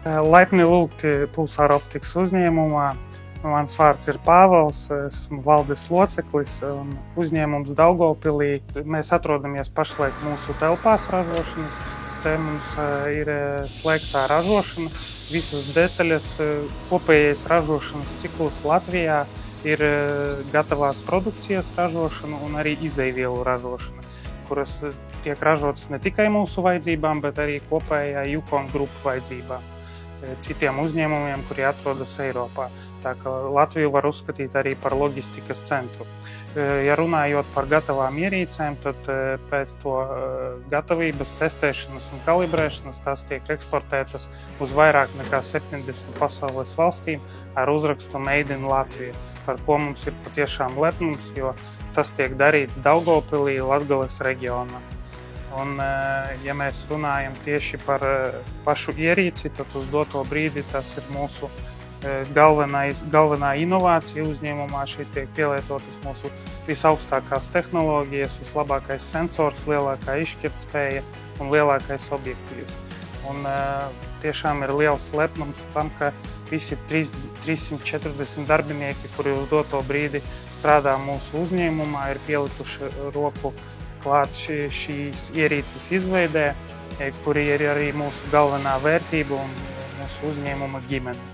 Laipni lūgti Pulsāra optikas uzņēmumā. Mans vārds ir Pāvils, esmu valdes loceklis un uzņēmums Daugavpilī. Mēs atrodamies pašlaik mūsu telpās ražošanas. Te mums ir slēgtā ražošana. Visas detaļas, kopējais ražošanas cikls Latvijā ir gatavās produkcijas ražošana un arī izeivielu ražošana, kuras tiek ražotas ne tikai mūsu vajadzībām, bet arī kopējā Yukon grupu vajadzībām, citiem uzņēmumiem, kuri atrodas Eiropā. Tā kā Latviju var uzskatīt arī par loģistikas centru. Ja runājot par gatavām ierīcēm, tad pēc to gatavības, testēšanas un kalibrēšanas tās tiek eksportētas uz vairāk nekā 70 pasaules valstīm ar uzrakstu Made in Latvija, par ko mums ir patiešām lepnums, jo tas tiek darīts Daugavpilī, Latgales reģionā. Un, ja mēs runājam tieši par pašu ierīci, tad uz doto brīdi tas ir mūsu galvenā inovācija uzņēmumā. Šeit tiek pielietotas mūsu visaugstākās tehnoloģijas, vislabākais sensors, lielākā izšķirtspēja un lielākais objektīvs. Un tiešām ir liels lepnums tam, ka visi 340 darbinieki, kuri uz doto brīdi strādā mūsu uzņēmumā, ir pielikuši roku klāt šīs ierīces izveidē, kuri ir arī mūsu galvenā vērtība un mūsu uzņēmuma ģimene.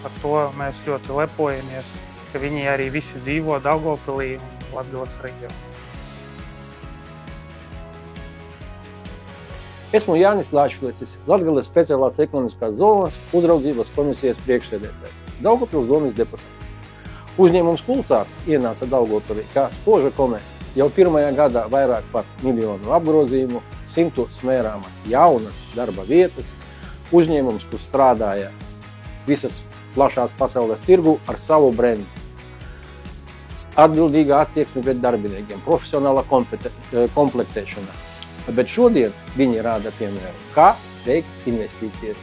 Par to mēs ļoti lepojamies, ka viņi arī visi dzīvo Daugavpilī un Latgales reģionā. Esmu Jānis Lāčplēcis, Latgales speciālās ekonomiskās zonas uzraudzības komisijas priekšsēdētājs, Daugavpils domes deputāts. Uzņēmums Pulsārs ienāca Daugavpilī kā spoža kome jau pirmajā gadā vairāk par 1 miljonu apgrozījumu, 100 smērāmas jaunas darba vietas, uzņēmums, kur strādāja visas plašās pasaules tirgu ar savu brendu. Atbildīga attieksme pret darbiniekiem, profesionāla komplektēšana. Bet šodien viņi rāda piemēru, kā veikt investīcijas.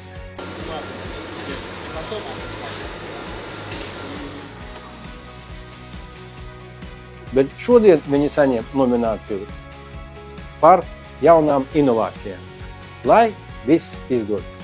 Bet šodien viņi saņem nomināciju par jaunām inovācijām, lai viss izdodas.